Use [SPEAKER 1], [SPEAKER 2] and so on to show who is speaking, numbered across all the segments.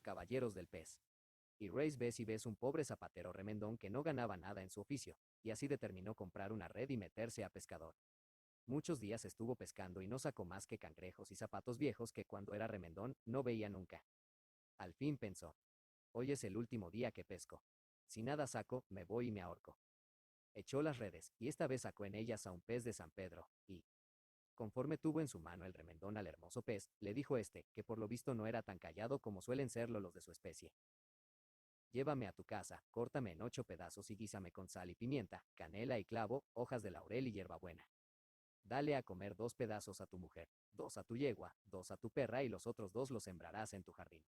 [SPEAKER 1] caballeros del pez. Y Reis Bessie un pobre zapatero remendón que no ganaba nada en su oficio, y así determinó comprar una red y meterse a pescador. Muchos días estuvo pescando y no sacó más que cangrejos y zapatos viejos que cuando era remendón no veía nunca. Al fin pensó, hoy es el último día que pesco. Si nada saco, me voy y me ahorco. Echó las redes, y esta vez sacó en ellas a un pez de San Pedro, y, conforme tuvo en su mano el remendón al hermoso pez, le dijo este, que por lo visto no era tan callado como suelen serlo los de su especie. Llévame a tu casa, córtame en 8 pedazos y guísame con sal y pimienta, canela y clavo, hojas de laurel y hierbabuena. Dale a comer 2 pedazos a tu mujer, 2 a tu yegua, 2 a tu perra y los otros 2 los sembrarás en tu jardín.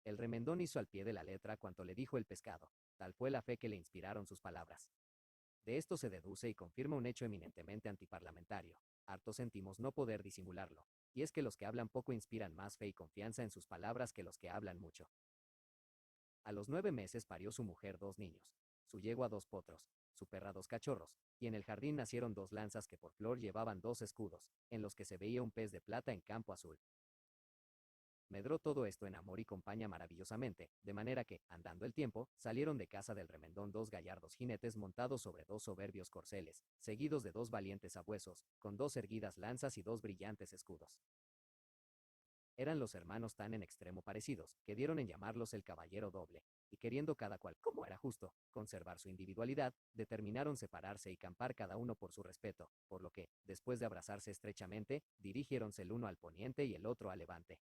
[SPEAKER 1] El remendón hizo al pie de la letra cuanto le dijo el pescado, tal fue la fe que le inspiraron sus palabras. De esto se deduce y confirma un hecho eminentemente antiparlamentario. Harto sentimos no poder disimularlo, y es que los que hablan poco inspiran más fe y confianza en sus palabras que los que hablan mucho. A los 9 meses parió su mujer 2 niños, su yegua 2 potros, su perra 2 cachorros, y en el jardín nacieron 2 lanzas que por flor llevaban 2 escudos, en los que se veía un pez de plata en campo azul. Medró todo esto en amor y compañía maravillosamente, de manera que, andando el tiempo, salieron de casa del remendón 2 gallardos jinetes montados sobre 2 soberbios corceles, seguidos de 2 valientes sabuesos, con 2 erguidas lanzas y 2 brillantes escudos. Eran los hermanos tan en extremo parecidos, que dieron en llamarlos el caballero doble, y queriendo cada cual, como era justo, conservar su individualidad, determinaron separarse y campar cada uno por su respeto, por lo que, después de abrazarse estrechamente, dirigiéronse el uno al poniente y el otro al levante.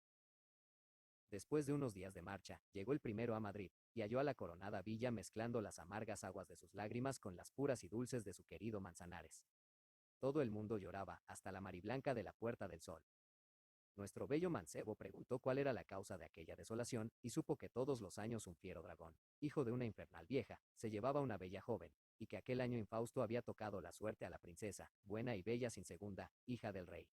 [SPEAKER 1] Después de unos días de marcha, llegó el primero a Madrid, y halló a la coronada villa mezclando las amargas aguas de sus lágrimas con las puras y dulces de su querido Manzanares. Todo el mundo lloraba, hasta la mariblanca de la Puerta del Sol. Nuestro bello mancebo preguntó cuál era la causa de aquella desolación, y supo que todos los años un fiero dragón, hijo de una infernal vieja, se llevaba una bella joven, y que aquel año infausto había tocado la suerte a la princesa, buena y bella sin segunda, hija del rey.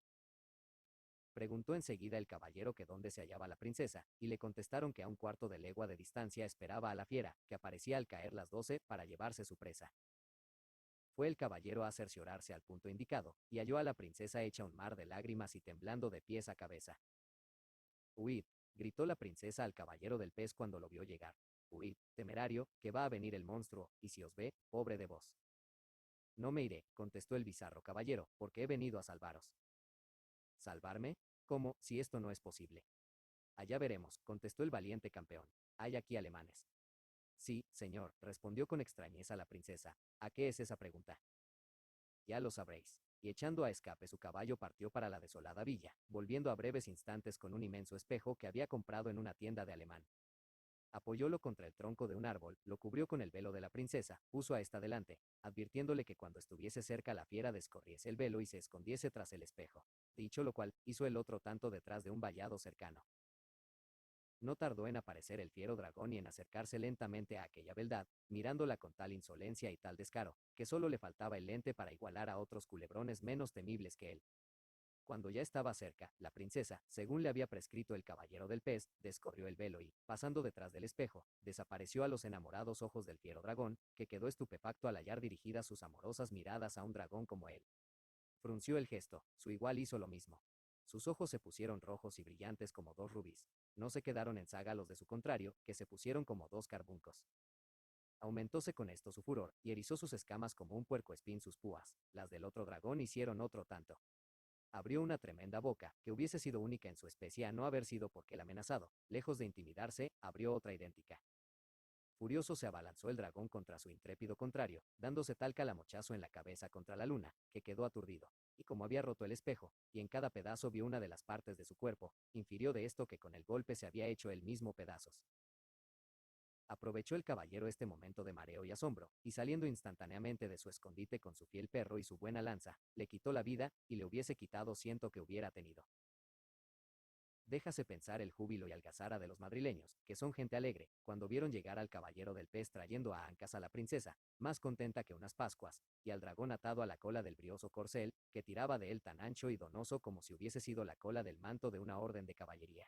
[SPEAKER 1] Preguntó enseguida el caballero que dónde se hallaba la princesa, y le contestaron que a 1/4 de legua de distancia esperaba a la fiera, que aparecía al caer las 12, para llevarse su presa. Fue el caballero a cerciorarse al punto indicado, y halló a la princesa hecha un mar de lágrimas y temblando de pies a cabeza. «Huid», gritó la princesa al caballero del pez cuando lo vio llegar. «Huid, temerario, que va a venir el monstruo, y si os ve, pobre de vos». «No me iré», contestó el bizarro caballero, «porque he venido a salvaros». «¿Salvarme? ¿Cómo, si esto no es posible?» «Allá veremos», contestó el valiente campeón. «Hay aquí alemanes». «Sí, señor», respondió con extrañeza la princesa. «¿A qué es esa pregunta?» «Ya lo sabréis». Y echando a escape su caballo partió para la desolada villa, volviendo a breves instantes con un inmenso espejo que había comprado en una tienda de alemán. Apoyólo contra el tronco de un árbol, lo cubrió con el velo de la princesa, puso a esta delante, advirtiéndole que cuando estuviese cerca la fiera descorriese el velo y se escondiese tras el espejo. Dicho lo cual, hizo el otro tanto detrás de un vallado cercano. No tardó en aparecer el fiero dragón y en acercarse lentamente a aquella beldad, mirándola con tal insolencia y tal descaro, que solo le faltaba el lente para igualar a otros culebrones menos temibles que él. Cuando ya estaba cerca, la princesa, según le había prescrito el caballero del pez, descorrió el velo y, pasando detrás del espejo, desapareció a los enamorados ojos del fiero dragón, que quedó estupefacto al hallar dirigidas sus amorosas miradas a un dragón como él. Frunció el gesto, su igual hizo lo mismo. Sus ojos se pusieron rojos y brillantes como 2 rubíes. No se quedaron en zaga los de su contrario, que se pusieron como 2 carbuncos. Aumentóse con esto su furor, y erizó sus escamas como un puercoespín sus púas. Las del otro dragón hicieron otro tanto. Abrió una tremenda boca, que hubiese sido única en su especie a no haber sido porque el amenazado, lejos de intimidarse, abrió otra idéntica. Furioso se abalanzó el dragón contra su intrépido contrario, dándose tal calamochazo en la cabeza contra la luna, que quedó aturdido, y como había roto el espejo, y en cada pedazo vio una de las partes de su cuerpo, infirió de esto que con el golpe se había hecho él mismo pedazos. Aprovechó el caballero este momento de mareo y asombro, y saliendo instantáneamente de su escondite con su fiel perro y su buena lanza, le quitó la vida, y le hubiese quitado 100 que hubiera tenido. Déjase pensar el júbilo y algazara de los madrileños, que son gente alegre, cuando vieron llegar al caballero del pez trayendo a ancas a la princesa, más contenta que unas pascuas, y al dragón atado a la cola del brioso corcel, que tiraba de él tan ancho y donoso como si hubiese sido la cola del manto de una orden de caballería.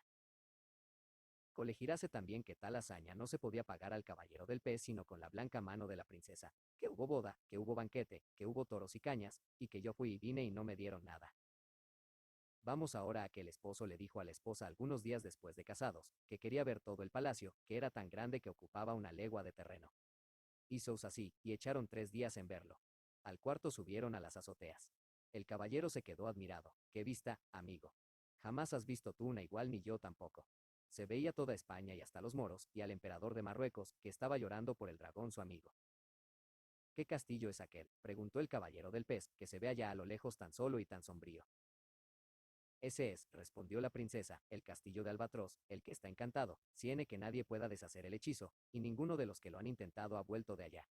[SPEAKER 1] Colegirase también que tal hazaña no se podía pagar al caballero del pez sino con la blanca mano de la princesa, que hubo boda, que hubo banquete, que hubo toros y cañas, y que yo fui y vine y no me dieron nada. Vamos ahora a que el esposo le dijo a la esposa algunos días después de casados, que quería ver todo el palacio, que era tan grande que ocupaba una legua de terreno. Hízose así, y echaron 3 días en verlo. Al cuarto subieron a las azoteas. El caballero se quedó admirado. ¡Qué vista, amigo! Jamás has visto tú una igual ni yo tampoco. Se veía toda España y hasta los moros, y al emperador de Marruecos, que estaba llorando por el dragón su amigo. ¿Qué castillo es aquel?, preguntó el caballero del pez, que se ve allá a lo lejos tan solo y tan sombrío. Ese es, respondió la princesa, el castillo de Albatros, el que está encantado, tiene que nadie pueda deshacer el hechizo, y ninguno de los que lo han intentado ha vuelto de allá.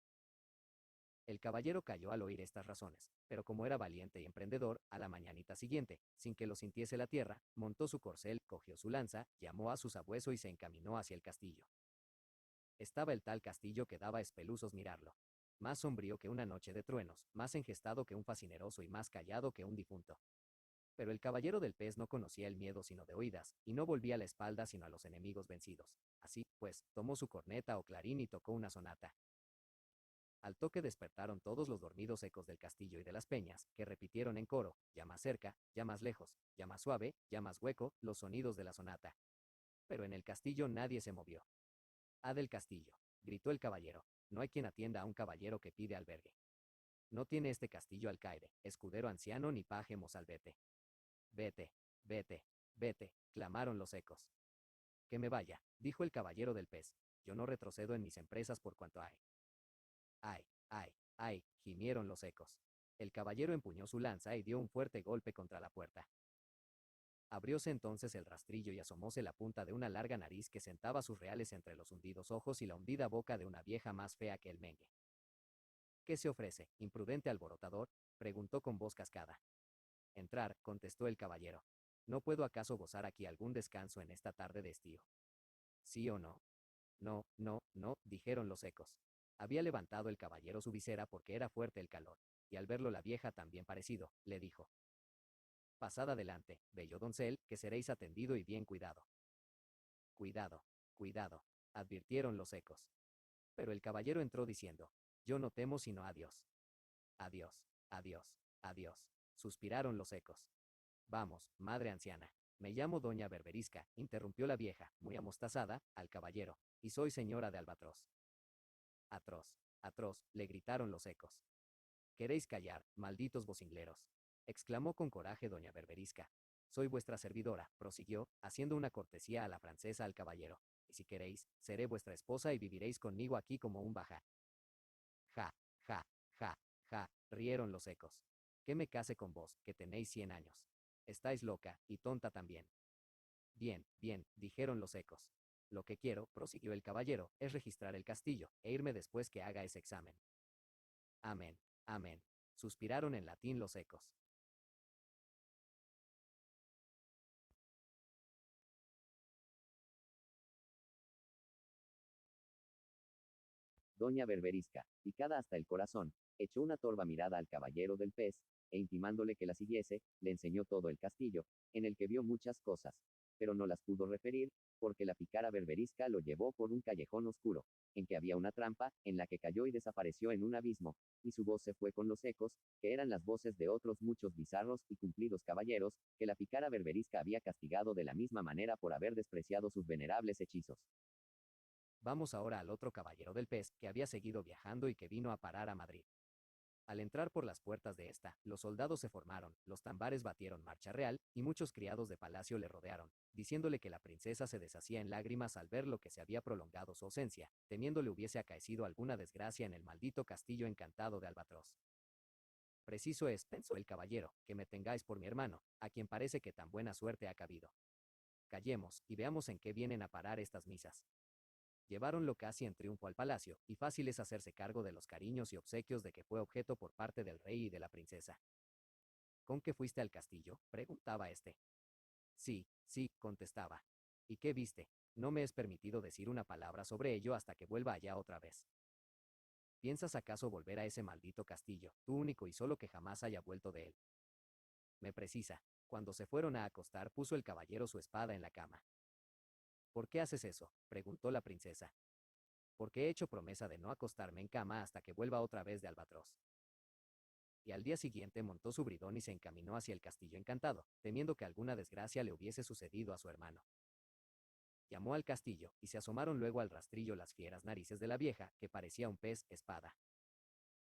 [SPEAKER 1] El caballero cayó al oír estas razones, pero como era valiente y emprendedor, a la mañanita siguiente, sin que lo sintiese la tierra, montó su corcel, cogió su lanza, llamó a su sabueso y se encaminó hacia el castillo. Estaba el tal castillo que daba espeluzos mirarlo. Más sombrío que una noche de truenos, más engestado que un fascineroso y más callado que un difunto. Pero el caballero del pez no conocía el miedo sino de oídas, y no volvía la espalda sino a los enemigos vencidos. Así, pues, tomó su corneta o clarín y tocó una sonata. Al toque despertaron todos los dormidos ecos del castillo y de las peñas, que repitieron en coro, ya más cerca, ya más lejos, ya más suave, ya más hueco, los sonidos de la sonata. Pero en el castillo nadie se movió. ¡Ah del castillo!, gritó el caballero. No hay quien atienda a un caballero que pide albergue. No tiene este castillo alcaide, escudero anciano ni paje mozalbete. Vete, vete, vete, clamaron los ecos. Que me vaya, dijo el caballero del pez. Yo no retrocedo en mis empresas por cuanto hay. Ay, ay, ay, gimieron los ecos. El caballero empuñó su lanza y dio un fuerte golpe contra la puerta. Abrióse entonces el rastrillo y asomóse la punta de una larga nariz que sentaba sus reales entre los hundidos ojos y la hundida boca de una vieja más fea que el mengue. ¿Qué se ofrece, imprudente alborotador?, preguntó con voz cascada. Entrar, contestó el caballero. ¿No puedo acaso gozar aquí algún descanso en esta tarde de estío? ¿Sí o no? No, no, no, dijeron los ecos. Había levantado el caballero su visera porque era fuerte el calor, y al verlo la vieja también parecido, le dijo: pasad adelante, bello doncel, que seréis atendido y bien cuidado. Cuidado, cuidado, advirtieron los ecos. Pero el caballero entró diciendo: yo no temo sino a Dios. Adiós, adiós, adiós, suspiraron los ecos. Vamos, madre anciana. Me llamo doña Berberisca, interrumpió la vieja, muy amostazada, al caballero, y soy señora de Albatros. Atroz, atroz, le gritaron los ecos. ¿Queréis callar, malditos vocingleros?, exclamó con coraje doña Berberisca. Soy vuestra servidora, prosiguió, haciendo una cortesía a la francesa al caballero, y si queréis, seré vuestra esposa y viviréis conmigo aquí como un bajá. Ja, ja, ja, ja, rieron los ecos. Que me case con vos, que tenéis 100 años. Estáis loca, y tonta también. Bien, bien, dijeron los ecos. Lo que quiero, prosiguió el caballero, es registrar el castillo, e irme después que haga ese examen. Amén, amén, suspiraron en latín los ecos. Doña Berberisca, picada hasta el corazón, echó una torva mirada al caballero del pez, e intimándole que la siguiese, le enseñó todo el castillo, en el que vio muchas cosas, pero no las pudo referir, porque la pícara Berberisca lo llevó por un callejón oscuro, en que había una trampa, en la que cayó y desapareció en un abismo, y su voz se fue con los ecos, que eran las voces de otros muchos bizarros y cumplidos caballeros, que la pícara Berberisca había castigado de la misma manera por haber despreciado sus venerables hechizos. Vamos ahora al otro caballero del pez, que había seguido viajando y que vino a parar a Madrid. Al entrar por las puertas de esta, los soldados se formaron, los tambares batieron marcha real, y muchos criados de palacio le rodearon, diciéndole que la princesa se deshacía en lágrimas al ver lo que se había prolongado su ausencia, temiendo le hubiese acaecido alguna desgracia en el maldito castillo encantado de Albatros. Preciso es, pensó el caballero, que me tengáis por mi hermano, a quien parece que tan buena suerte ha cabido. Callemos, y veamos en qué vienen a parar estas misas. Lleváronlo casi en triunfo al palacio, y fácil es hacerse cargo de los cariños y obsequios de que fue objeto por parte del rey y de la princesa. ¿Con qué fuiste al castillo?, preguntaba éste. Sí, sí, contestaba. ¿Y qué viste? No me es permitido decir una palabra sobre ello hasta que vuelva allá otra vez. ¿Piensas acaso volver a ese maldito castillo, tú único y solo que jamás haya vuelto de él? Me precisa. Cuando se fueron a acostar puso el caballero su espada en la cama. ¿Por qué haces eso?, preguntó la princesa. Porque he hecho promesa de no acostarme en cama hasta que vuelva otra vez de Albatros. y al día siguiente montó su bridón y se encaminó hacia el castillo encantado, temiendo que alguna desgracia le hubiese sucedido a su hermano. Llamó al castillo, y se asomaron luego al rastrillo las fieras narices de la vieja, que parecía un pez espada.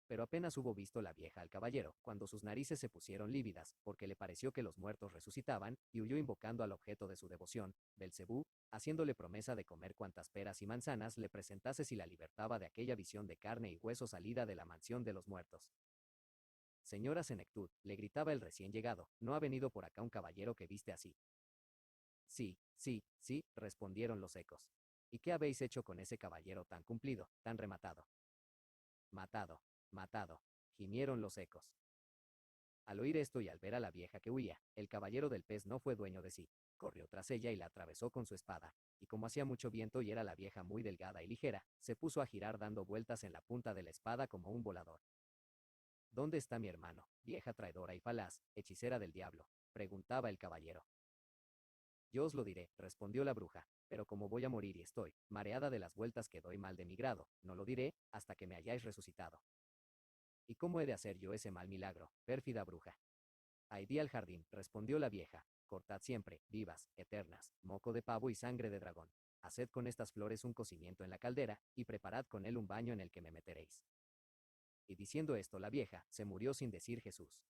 [SPEAKER 1] Pero apenas hubo visto la vieja al caballero, cuando sus narices se pusieron lívidas, porque le pareció que los muertos resucitaban, y huyó invocando al objeto de su devoción, Belcebú, haciéndole promesa de comer cuantas peras y manzanas le presentase si la libertaba de aquella visión de carne y hueso salida de la mansión de los muertos. Señora Senectud, le gritaba el recién llegado, ¿no ha venido por acá un caballero que viste así? Sí, sí, sí, respondieron los ecos. ¿Y qué habéis hecho con ese caballero tan cumplido, tan rematado? Matado, matado, gimieron los ecos. Al oír esto y al ver a la vieja que huía, el caballero del pez no fue dueño de sí. Corrió tras ella y la atravesó con su espada, y como hacía mucho viento y era la vieja muy delgada y ligera, se puso a girar dando vueltas en la punta de la espada como un volador. ¿Dónde está mi hermano, vieja traidora y falaz, hechicera del diablo?, preguntaba el caballero. Yo os lo diré, respondió la bruja, pero como voy a morir y estoy, mareada de las vueltas que doy mal de mi grado, no lo diré, hasta que me hayáis resucitado. ¿Y cómo he de hacer yo ese mal milagro, pérfida bruja? Ahí di al jardín, respondió la vieja, cortad siempre, vivas, eternas, moco de pavo y sangre de dragón. Haced con estas flores un cocimiento en la caldera, y preparad con él un baño en el que me meteréis. Y diciendo esto la vieja, se murió sin decir Jesús.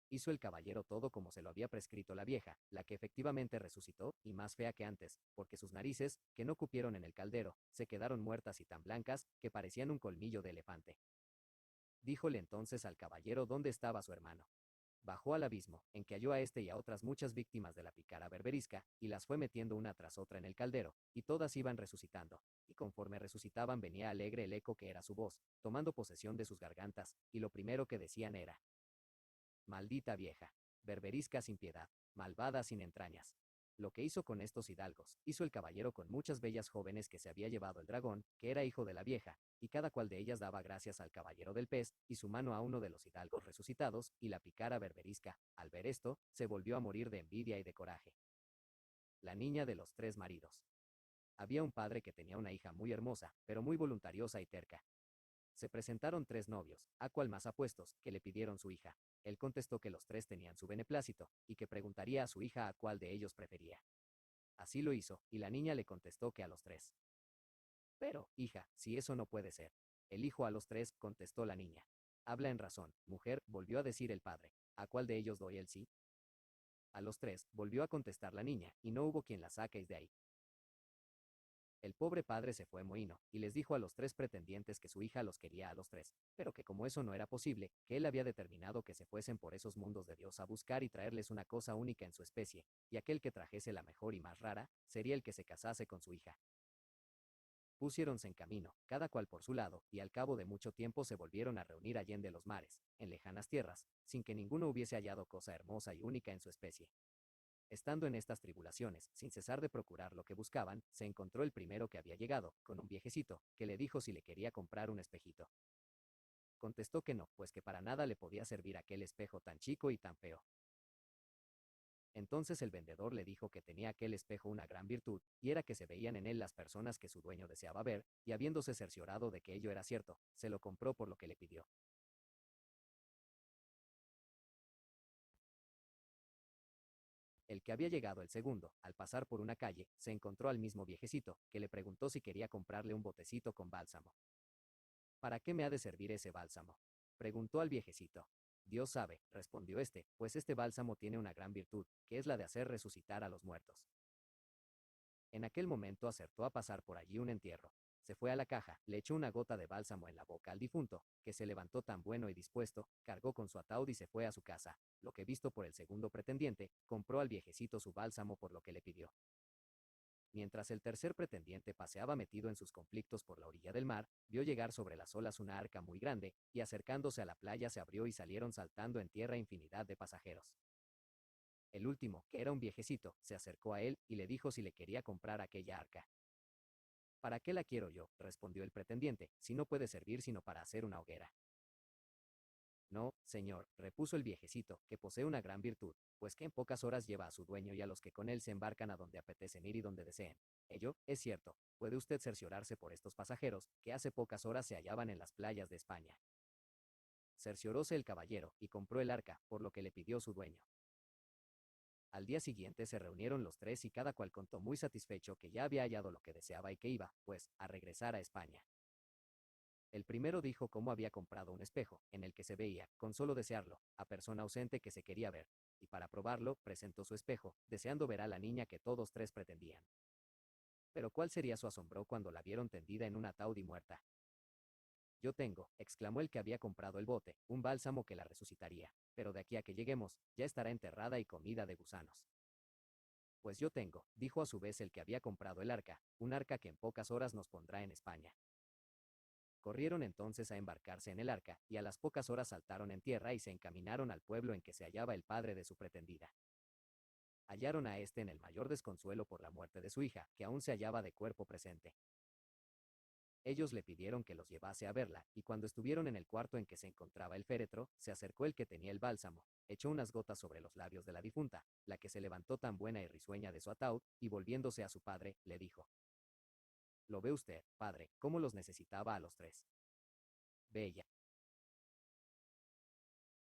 [SPEAKER 1] Hizo el caballero todo como se lo había prescrito la vieja, la que efectivamente resucitó, y más fea que antes, porque sus narices, que no cupieron en el caldero, se quedaron muertas y tan blancas, que parecían un colmillo de elefante. Díjole entonces al caballero dónde estaba su hermano. Bajó al abismo, en que halló a este y a otras muchas víctimas de la pícara berberisca, y las fue metiendo una tras otra en el caldero, y todas iban resucitando, y conforme resucitaban venía alegre el eco que era su voz, tomando posesión de sus gargantas, y lo primero que decían era: maldita vieja, berberisca sin piedad, malvada sin entrañas. Lo que hizo con estos hidalgos, hizo el caballero con muchas bellas jóvenes que se había llevado el dragón, que era hijo de la vieja, y cada cual de ellas daba gracias al caballero del pez, y su mano a uno de los hidalgos resucitados, y la pícara berberisca, al ver esto, se volvió a morir de envidia y de coraje. La niña de los tres maridos. Había un padre que tenía una hija muy hermosa, pero muy voluntariosa y terca. Se presentaron tres novios, a cual más apuestos, que le pidieron su hija. Él contestó que los tres tenían su beneplácito, y que preguntaría a su hija a cuál de ellos prefería. Así lo hizo, y la niña le contestó que a los tres. Pero, hija, si eso no puede ser. Elijo a los tres, contestó la niña. Habla en razón, mujer, volvió a decir el padre. ¿A cuál de ellos doy el sí? A los tres, volvió a contestar la niña, y no hubo quien la saqueis de ahí. El pobre padre se fue mohino, y les dijo a los tres pretendientes que su hija los quería a los tres, pero que como eso no era posible, que él había determinado que se fuesen por esos mundos de Dios a buscar y traerles una cosa única en su especie, y aquel que trajese la mejor y más rara, sería el que se casase con su hija. Pusiéronse en camino, cada cual por su lado, y al cabo de mucho tiempo se volvieron a reunir allende los mares, en lejanas tierras, sin que ninguno hubiese hallado cosa hermosa y única en su especie. Estando en estas tribulaciones, sin cesar de procurar lo que buscaban, se encontró el primero que había llegado, con un viejecito, que le dijo si le quería comprar un espejito. Contestó que no, pues que para nada le podía servir aquel espejo tan chico y tan feo. Entonces el vendedor le dijo que tenía aquel espejo una gran virtud, y era que se veían en él las personas que su dueño deseaba ver, y habiéndose cerciorado de que ello era cierto, se lo compró por lo que le pidió. El que había llegado el segundo, al pasar por una calle, se encontró al mismo viejecito, que le preguntó si quería comprarle un botecito con bálsamo. ¿Para qué me ha de servir ese bálsamo?, preguntó al viejecito. Dios sabe, respondió este, pues este bálsamo tiene una gran virtud, que es la de hacer resucitar a los muertos. En aquel momento acertó a pasar por allí un entierro. Se fue a la caja, le echó una gota de bálsamo en la boca al difunto, que se levantó tan bueno y dispuesto, cargó con su ataúd y se fue a su casa. Lo que visto por el segundo pretendiente, compró al viejecito su bálsamo por lo que le pidió. Mientras el tercer pretendiente paseaba metido en sus conflictos por la orilla del mar, vio llegar sobre las olas una arca muy grande, y acercándose a la playa se abrió y salieron saltando en tierra infinidad de pasajeros. El último, que era un viejecito, se acercó a él y le dijo si le quería comprar aquella arca. ¿Para qué la quiero yo?, respondió el pretendiente, si no puede servir sino para hacer una hoguera. No, señor, repuso el viejecito, que posee una gran virtud, pues que en pocas horas lleva a su dueño y a los que con él se embarcan a donde apetecen ir y donde deseen. Ello, es cierto, puede usted cerciorarse por estos pasajeros, que hace pocas horas se hallaban en las playas de España. Cercioróse el caballero, y compró el arca, por lo que le pidió su dueño. Al día siguiente se reunieron los tres y cada cual contó muy satisfecho que ya había hallado lo que deseaba y que iba, pues, a regresar a España. El primero dijo cómo había comprado un espejo, en el que se veía, con solo desearlo, a persona ausente que se quería ver, y para probarlo, presentó su espejo, deseando ver a la niña que todos tres pretendían. Pero cuál sería su asombro cuando la vieron tendida en un ataúd y muerta. Yo tengo, exclamó el que había comprado el bote, un bálsamo que la resucitaría, pero de aquí a que lleguemos, ya estará enterrada y comida de gusanos. Pues yo tengo, dijo a su vez el que había comprado el arca, un arca que en pocas horas nos pondrá en España. Corrieron entonces a embarcarse en el arca, y a las pocas horas saltaron en tierra y se encaminaron al pueblo en que se hallaba el padre de su pretendida. Hallaron a éste en el mayor desconsuelo por la muerte de su hija, que aún se hallaba de cuerpo presente. Ellos le pidieron que los llevase a verla, y cuando estuvieron en el cuarto en que se encontraba el féretro, se acercó el que tenía el bálsamo, echó unas gotas sobre los labios de la difunta, la que se levantó tan buena y risueña de su ataúd, y volviéndose a su padre, le dijo: «Lo ve usted, padre, cómo los necesitaba a los tres. Bella,